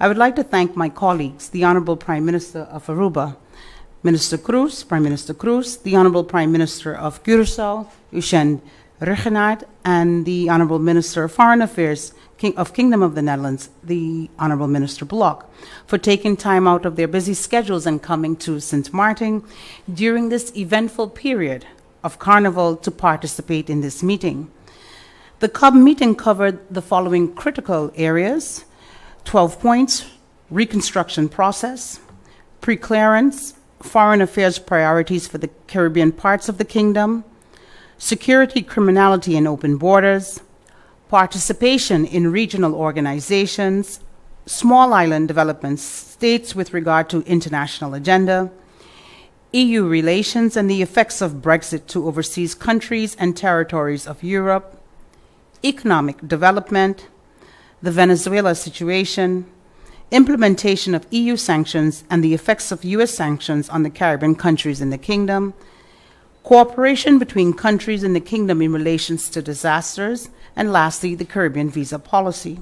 I would like to thank my colleagues, the Honorable Prime Minister of Aruba, Prime Minister Cruz, the Honorable Prime Minister of Curaçao, Uchen Regenaard, and the Honorable Minister of Foreign Affairs of Kingdom of the Netherlands, the Honorable Minister Blok, for taking time out of their busy schedules and coming to Sint Maarten during this eventful period of Carnival to participate in this meeting. The CUB meeting covered the following critical areas: 12 points, reconstruction process, pre-clearance, foreign affairs priorities for the Caribbean parts of the kingdom, security, criminality, and open borders, participation in regional organizations, small island development states with regard to international agenda, EU relations and the effects of Brexit to overseas countries and territories of Europe, economic development, the Venezuela situation, implementation of EU sanctions and the effects of US sanctions on the Caribbean countries in the kingdom, cooperation between countries in the kingdom in relations to disasters, and lastly, the Caribbean visa policy.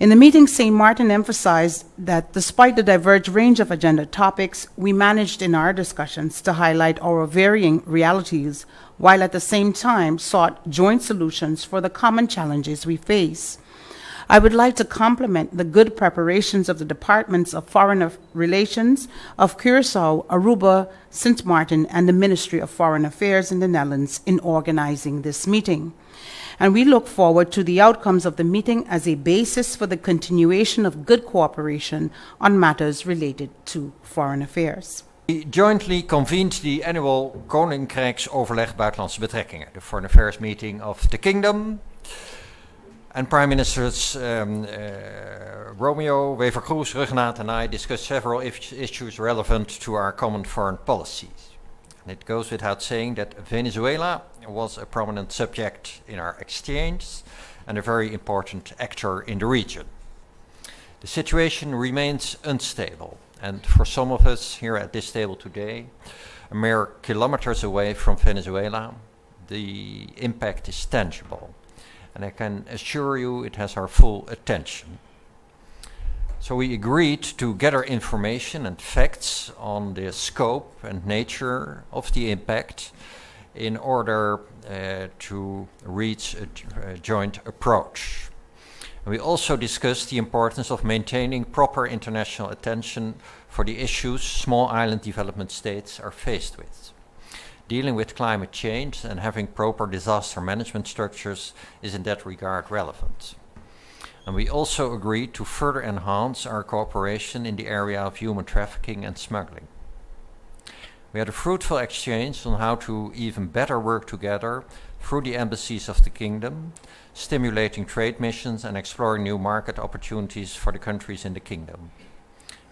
In the meeting, St. Maarten emphasized that despite the diverse range of agenda topics, we managed in our discussions to highlight our varying realities, while at the same time sought joint solutions for the common challenges we face. I would like to compliment the good preparations of the Departments of Foreign Relations of Curaçao, Aruba, Sint Maarten, and the Ministry of Foreign Affairs in the Netherlands in organizing this meeting. And we look forward to the outcomes of the meeting as a basis for the continuation of good cooperation on matters related to foreign affairs. We jointly convened the annual Koninkrijksoverleg Buitenlandse Betrekkingen, the Foreign Affairs meeting of the Kingdom. And Prime Ministers Romeo, Wever-Kroes, Regenaard and I discussed several issues relevant to our common foreign policies. And it goes without saying that Venezuela was a prominent subject in our exchange and a very important actor in the region. The situation remains unstable, and for some of us here at this table today, a mere kilometers away from Venezuela, the impact is tangible. And I can assure you it has our full attention. So we agreed to gather information and facts on the scope and nature of the impact in order to reach a joint approach. And we also discussed the importance of maintaining proper international attention for the issues small island development states are faced with. Dealing with climate change and having proper disaster management structures is in that regard relevant. And we also agreed to further enhance our cooperation in the area of human trafficking and smuggling. We had a fruitful exchange on how to even better work together through the embassies of the Kingdom, stimulating trade missions and exploring new market opportunities for the countries in the Kingdom.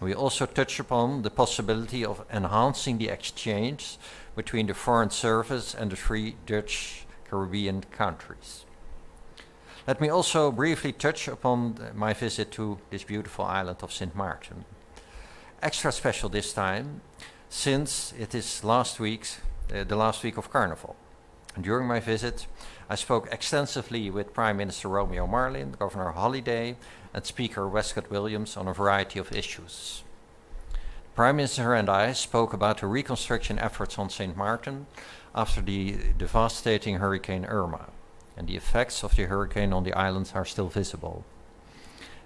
We also touched upon the possibility of enhancing the exchange between the Foreign Service and the 3 Dutch Caribbean countries. Let me also briefly touch upon my visit to this beautiful island of Sint Maarten. Extra special this time, since it is the last week of Carnival. And during my visit, I spoke extensively with Prime Minister Romeo Marlin, Governor Holliday, and Speaker Westcott Williams on a variety of issues. The Prime Minister and I spoke about the reconstruction efforts on St. Maarten after the devastating Hurricane Irma, and the effects of the hurricane on the islands are still visible.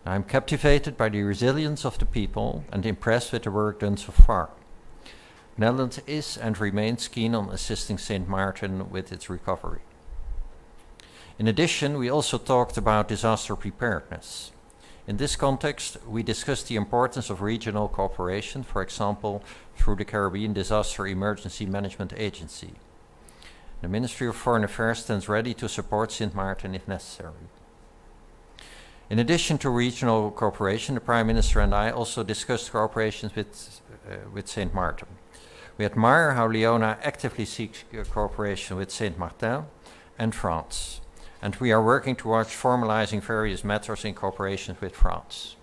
I am captivated by the resilience of the people and impressed with the work done so far. The Netherlands is and remains keen on assisting St. Maarten with its recovery. In addition, we also talked about disaster preparedness. In this context, we discussed the importance of regional cooperation, for example, through the Caribbean Disaster Emergency Management Agency. The Ministry of Foreign Affairs stands ready to support Sint Maarten if necessary. In addition to regional cooperation, the Prime Minister and I also discussed cooperation with St. Maarten. We admire how Leona actively seeks cooperation with St. Maarten and France, and we are working towards formalizing various matters in cooperation with France.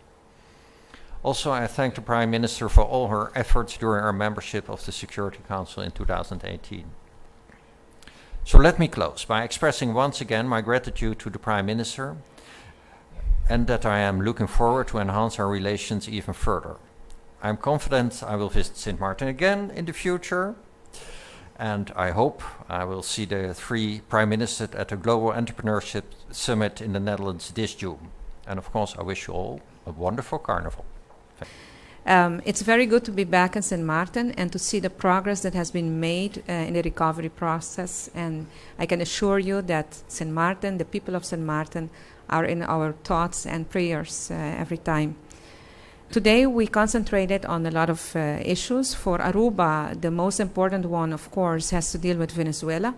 Also, I thank the Prime Minister for all her efforts during our membership of the Security Council in 2018. So let me close by expressing once again my gratitude to the Prime Minister and that I am looking forward to enhance our relations even further. I'm confident I will visit Sint Maarten again in the future, and I hope I will see the three Prime Ministers at the Global Entrepreneurship Summit in the Netherlands this June. And of course, I wish you all a wonderful carnival. It's very good to be back in Sint Maarten and to see the progress that has been made in the recovery process. And I can assure you that Sint Maarten, the people of Sint Maarten, are in our thoughts and prayers every time. Today we concentrated on a lot of issues. For Aruba, the most important one, of course, has to deal with Venezuela.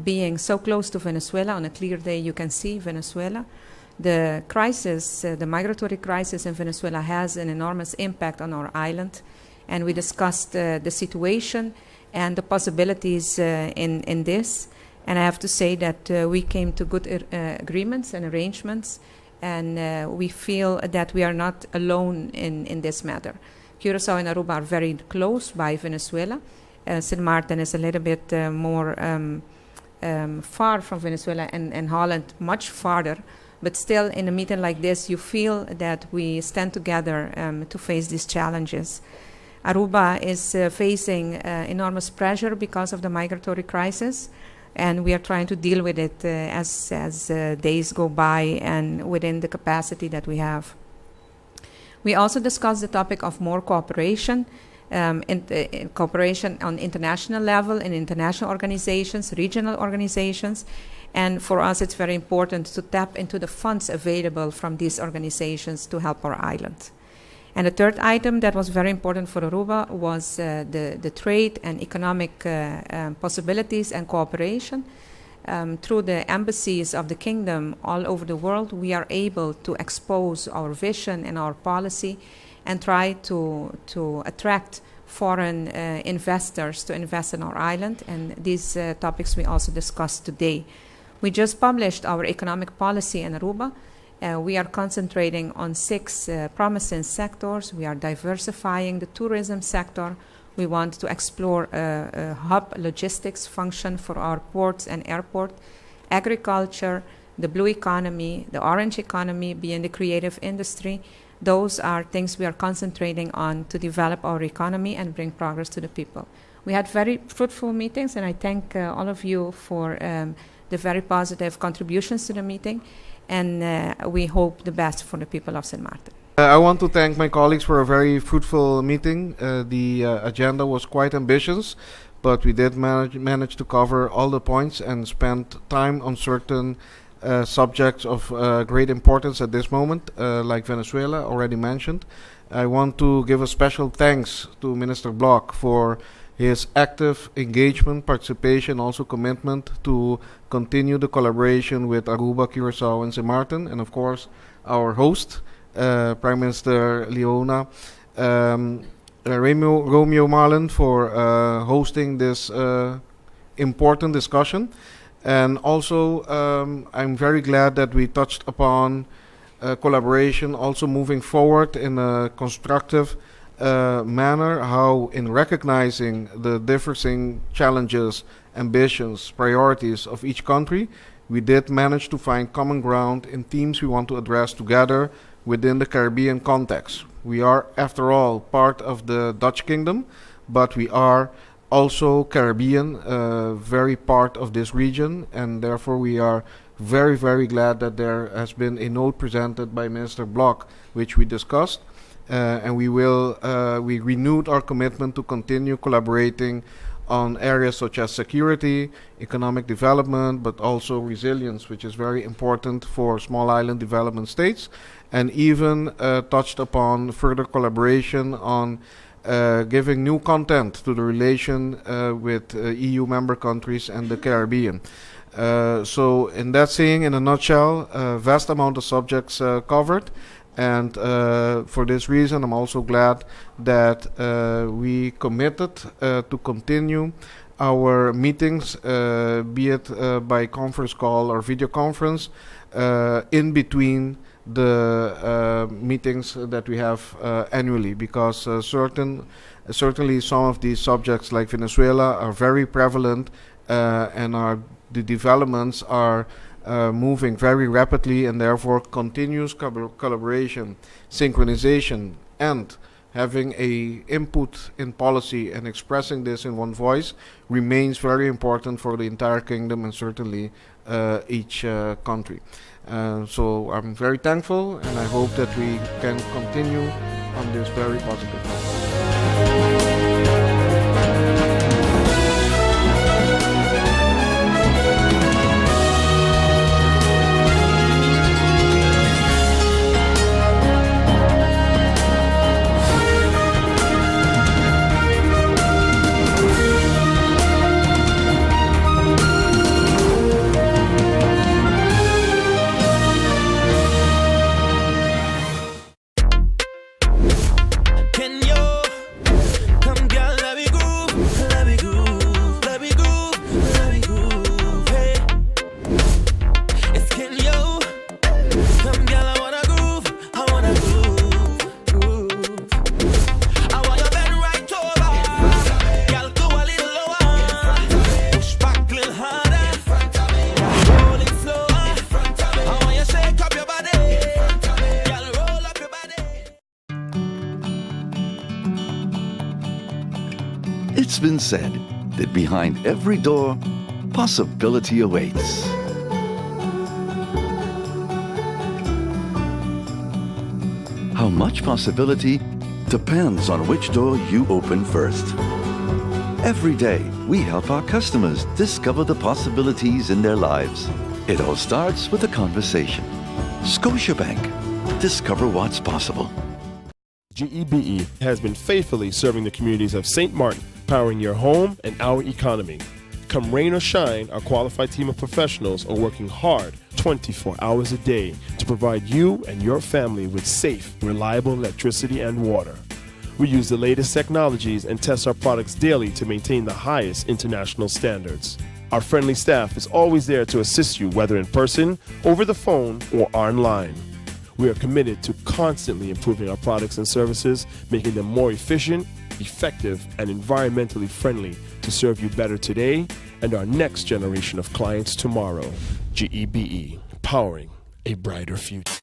Being so close to Venezuela, on a clear day you can see Venezuela. The crisis, the migratory crisis in Venezuela has an enormous impact on our island, and we discussed the situation and the possibilities in this. And I have to say that we came to good agreements and arrangements, and we feel that we are not alone in this matter. Curaçao and Aruba are very close by Venezuela. Sint Maarten is a little bit more far from Venezuela, and Holland much farther. But still, in a meeting like this, you feel that we stand together to face these challenges. Aruba is facing enormous pressure because of the migratory crisis, and we are trying to deal with it as days go by and within the capacity that we have. We also discussed the topic of more cooperation, cooperation on international level in international organizations, regional organizations. And for us, it's very important to tap into the funds available from these organizations to help our island. And the third item that was very important for Aruba was the trade and economic possibilities and cooperation. Through the embassies of the kingdom all over the world, we are able to expose our vision and our policy and try to attract foreign investors to invest in our island. And these topics we also discussed today. We just published our economic policy in Aruba. We are concentrating on 6 promising sectors. We are diversifying the tourism sector. We want to explore a hub logistics function for our ports and airport, agriculture, the blue economy, the orange economy, being the creative industry. Those are things we are concentrating on to develop our economy and bring progress to the people. We had very fruitful meetings, and I thank all of you for the very positive contributions to the meeting, and we hope the best for the people of Sint Maarten. I want to thank my colleagues for a very fruitful meeting. The agenda was quite ambitious, but we did manage to cover all the points and spend time on certain subjects of great importance at this moment, like Venezuela, already mentioned. I want to give a special thanks to Minister Blok for his active engagement, participation, also commitment to continue the collaboration with Aruba, Curaçao, and Sint Maarten, and of course our host, Prime Minister Leona, Romeo Marlin, for hosting this important discussion. And also I'm very glad that we touched upon collaboration also moving forward in a constructive manner, how in recognizing the differing challenges, ambitions, priorities of each country, we did manage to find common ground in themes we want to address together within the Caribbean context. We are, after all, part of the Dutch kingdom, but we are also Caribbean, very part of this region, and therefore we are very, very glad that there has been a note presented by Minister Blok, which we discussed. And we renewed our commitment to continue collaborating on areas such as security, economic development, but also resilience, which is very important for small island development states, and even touched upon further collaboration on giving new content to the relation with EU member countries and the Caribbean. So in that saying, in a nutshell, a vast amount of subjects covered. And for this reason, I'm also glad that we committed to continue our meetings, be it by conference call or video conference, in between the meetings that we have annually, because certainly some of these subjects like Venezuela are very prevalent, and the developments are moving very rapidly, and therefore continuous collaboration, synchronization, and having a input in policy and expressing this in one voice remains very important for the entire kingdom and certainly each country. So I'm very thankful, and I hope that we can continue on this very positive note. It's been said that behind every door, possibility awaits. How much possibility depends on which door you open first. Every day, we help our customers discover the possibilities in their lives. It all starts with a conversation. Scotiabank. Discover what's possible. GEBE has been faithfully serving the communities of St. Martin, powering your home and our economy. Come rain or shine, our qualified team of professionals are working hard 24 hours a day to provide you and your family with safe, reliable electricity and water. We use the latest technologies and test our products daily to maintain the highest international standards. Our friendly staff is always there to assist you, whether in person, over the phone, or online. We are committed to constantly improving our products and services, making them more efficient, effective, and environmentally friendly to serve you better today and our next generation of clients tomorrow. GEBE, powering a brighter future.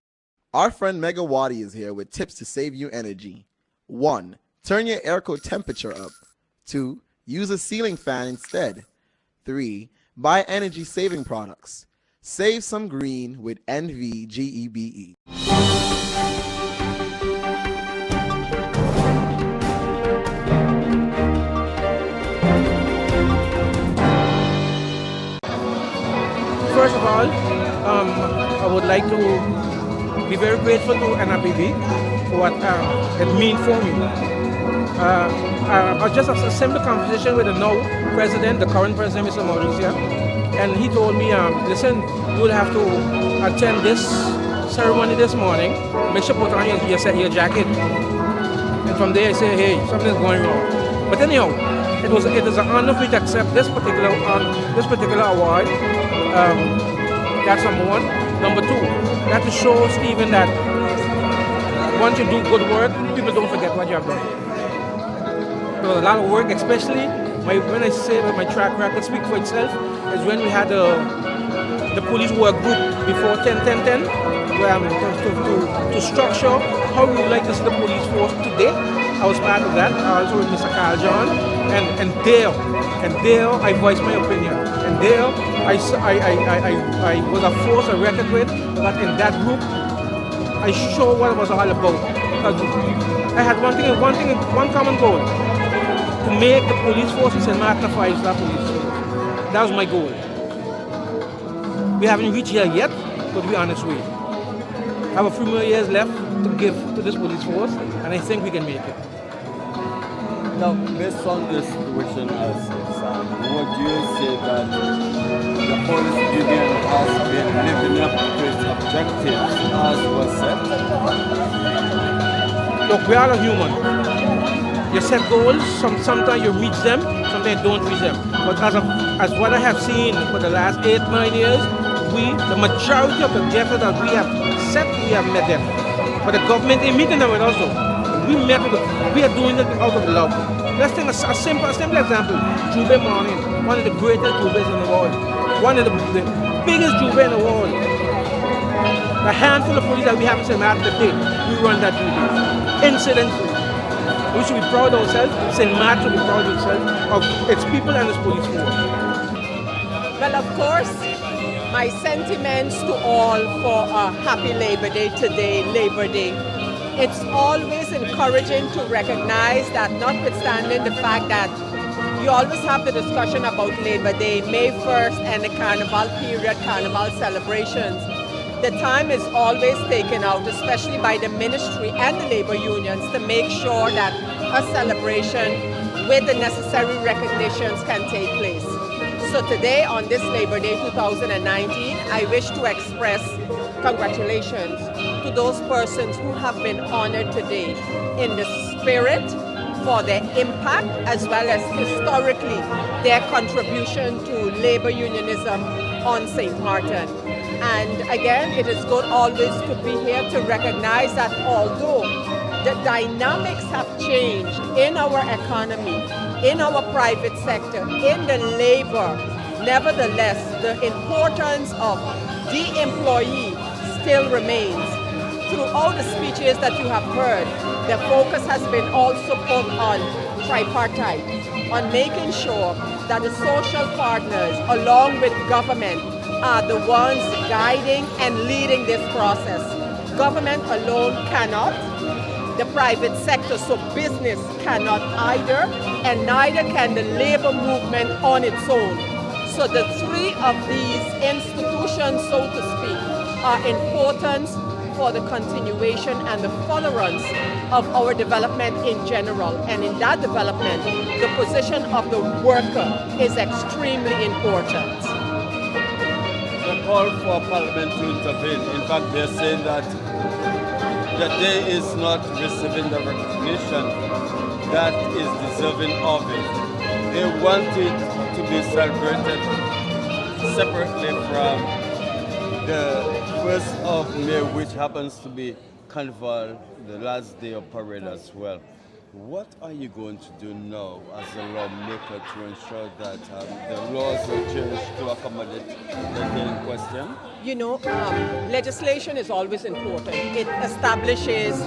Our friend Megawati is here with tips to save you energy. 1. Turn your airco temperature up. 2. Use a ceiling fan instead. 3. Buy energy-saving products. Save some green with NVGEBE. First of all, I would like to be very grateful to NRPB for what it means for me. Just a simple conversation with the now president, the current president, Mr. Mauricio, and he told me, listen, you will have to attend this ceremony this morning. Make sure you put on your jacket. And from there I say, hey, something's going wrong. But anyhow, it is an honor for me to accept this particular award. That's number one. Number two, that shows even that once you do good work, people don't forget what you have done. There was a lot of work, especially when I say that my track record speaks for itself, is when we had the police work group before 10-10-10, to structure how we would like to see the police force today. I was part of that. I also with Mr. Carl John and Dale. And there I voiced my opinion. And there I was a force I reckoned with, but in that group I showed what it was all about. Because I had one common goal: to make the police force in St. Martin a 5-star police force. That was my goal. We haven't reached here yet, but we're on its way. I have a few more years left to give to this police force, and I think we can make it. Now, based on this situation as would you say that the police union has been living up to its objectives as was set? Look, we are a human. You set goals, sometimes you reach them, sometimes you don't reach them. But as what I have seen for the last 8-9 years, the majority of the objectives that we have set, we have met them. But the government ain't meeting them with us though. We are doing it out of love. Let's take a simple example. Jube morning, one of the greatest Jubes in the world. One of the biggest juve in the world. The handful of police that we have in St. Martin today, we run that juve. Incident-free. We should be proud of ourselves. St. Martin should be proud of itself, of its people and its police force. Well, of course, my sentiments to all for a happy Labor Day today, Labor Day. It's always encouraging to recognize that notwithstanding the fact that you always have the discussion about Labor Day, May 1st and the Carnival period, Carnival celebrations, the time is always taken out, especially by the ministry and the labor unions, to make sure that a celebration with the necessary recognitions can take place. So today, on this Labor Day 2019, I wish to express congratulations to those persons who have been honored today in the spirit for their impact as well as historically their contribution to labor unionism on St. Martin. And again, it is good always to be here to recognize that although the dynamics have changed in our economy, in our private sector, in the labor, nevertheless, the importance of the employee still remains. Throughout the speeches that you have heard, the focus has been also put on tripartite, on making sure that the social partners, along with government, are the ones guiding and leading this process. Government alone cannot, the private sector, so business cannot either, and neither can the labor movement on its own. So the three of these institutions, so to speak, are important for the continuation and the furtherance of our development in general. And in that development, the position of the worker is extremely important. The call for Parliament to intervene. In fact, they're saying that the day is not receiving the recognition that is deserving of it. They want it to be celebrated separately from the 1st of May, which happens to be Carnival, the last day of parade as well. What are you going to do now as a lawmaker to ensure that the laws are changed to accommodate the day in question? You know, legislation is always important. It establishes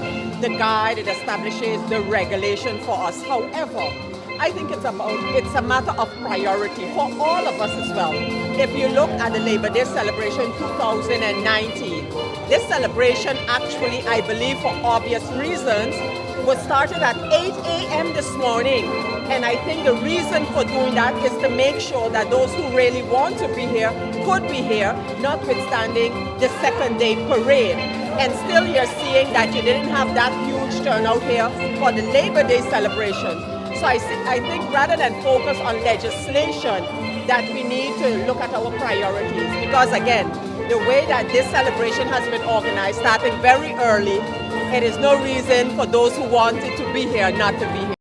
the guide, it establishes the regulation for us. However, I think it's a matter of priority for all of us as well. If you look at the Labor Day celebration 2019, this celebration actually, I believe for obvious reasons, was started at 8 a.m. this morning. And I think the reason for doing that is to make sure that those who really want to be here could be here, notwithstanding the second day parade. And still you're seeing that you didn't have that huge turnout here for the Labor Day celebration. So I think rather than focus on legislation, that we need to look at our priorities. Because again, the way that this celebration has been organized, starting very early, it is no reason for those who wanted to be here not to be here.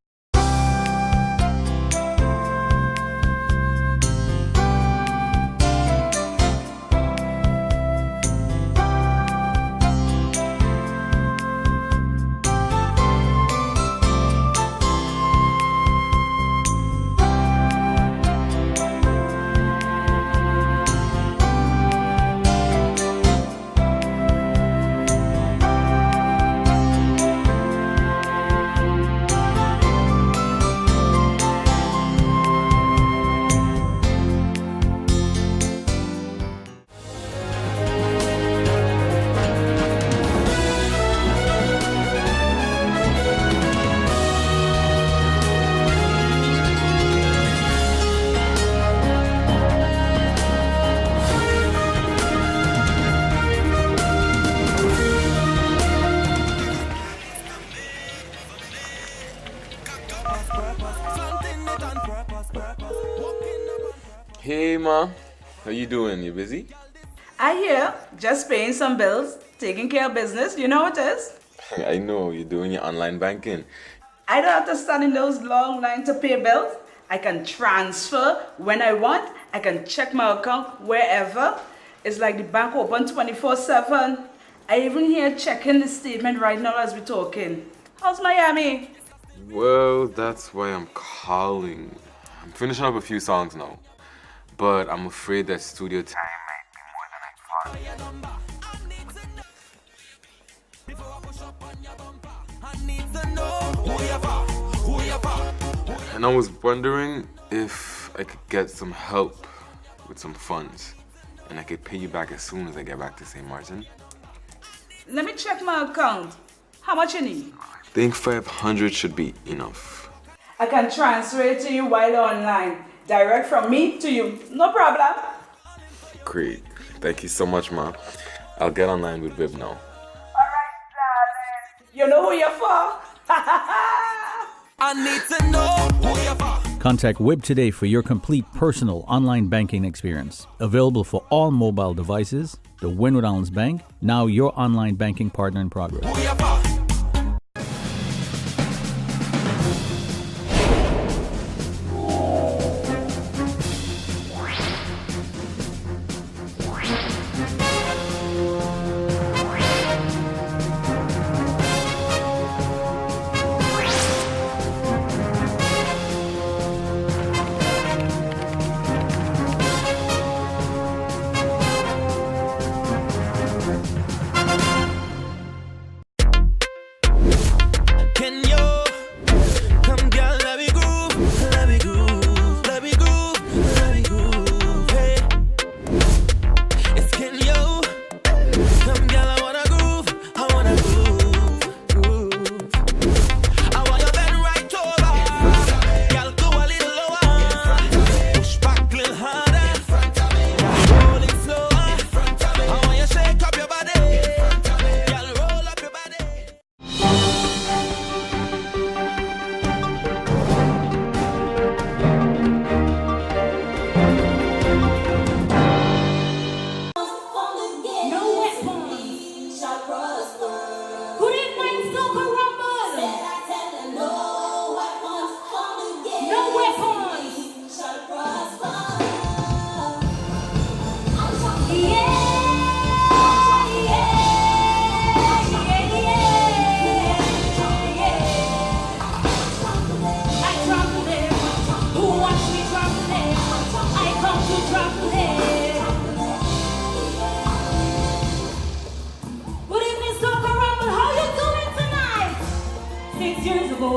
Hey ma, how you doing? You busy? I hear, just paying some bills, taking care of business, you know what it is? I know, you're doing your online banking. I don't have to stand in those long lines to pay bills. I can transfer when I want. I can check my account wherever. It's like the bank open 24/7. I even here checking the statement right now as we're talking. How's Miami? Well, that's why I'm calling. I'm finishing up a few songs now, but I'm afraid that studio time might be And I was wondering if I could get some help with some funds, and I could pay you back as soon as I get back to St. Martin. Let me check my account. How much you need? I think 500 should be enough. I can transfer it to you while online. Direct from me to you. No problem. Great. Thank you so much, Ma. I'll get online with Viv now. Alright, darling. You know who you're for? I need to know who you're for. Contact Wib today for your complete personal online banking experience. Available for all mobile devices. The Wynwood Islands Bank, now your online banking partner in progress. Who you're for.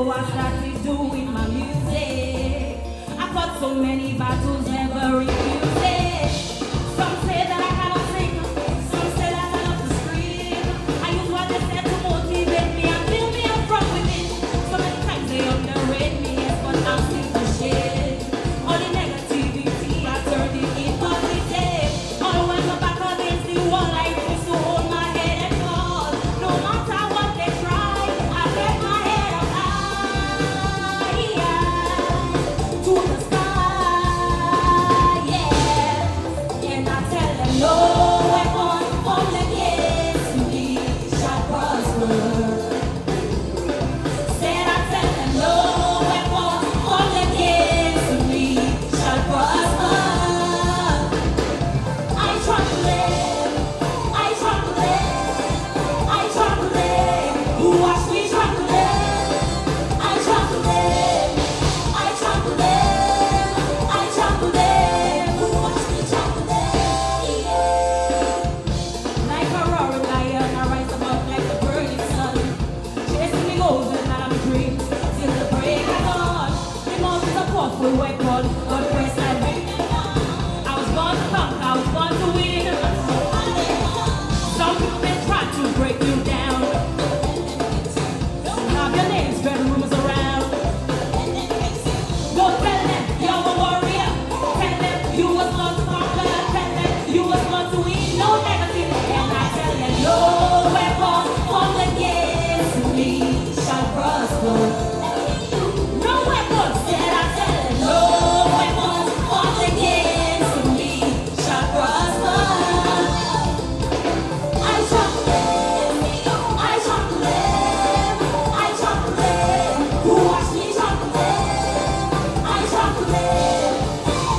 I started doing my music. I fought so many battles, never refused it. Some say that I cannot sing, some say that I love to scream. I use what they said to motivate me and build me up from within. So many times they underrate me, yes, but I'm still the shit. All the negativity, I turned it in positive. All the while my back against the wall, I used to hold my head and fall. No matter what they try, I get my head up high, yeah, to the sky, yeah. And I tell them no weapon formed against me shall prosper. Said I tell them no weapon formed against me shall prosper. I try to live, I try to live, I try to live. Who watch me try to live? I try to live, I try to live, I try to live. Who watch me try to live? Like a roaring lion, I rise above like the burning sun. Chasing me goals and I'm dreams till the break of dawn. The mountains are powerful weapon, God praise I win. I was born to conquer, I was born to win. Some people may try to break you down. Have your name spread rumors around. Don't tell them you're a warrior. Tell them you was born to conquer. Tell them you was born to win. No negative. And I tell them no weapon formed against me shall prosper. No weapon. Said I tell them no weapon formed against me shall prosper. I shall live, I shall live, I shall live. Who watch me shall live, I shall live,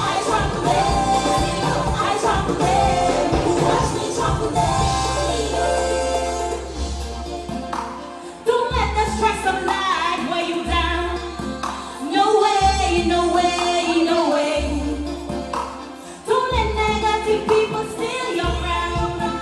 I shall live, I shall live. Who watch me shall live. Don't let the stress of life weigh you down. No way, no way, no way. Don't let negative people steal your crown.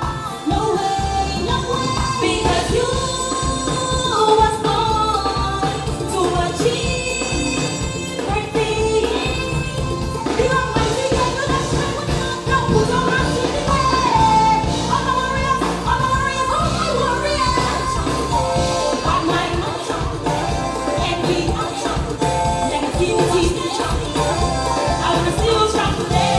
I wanna see you strong today.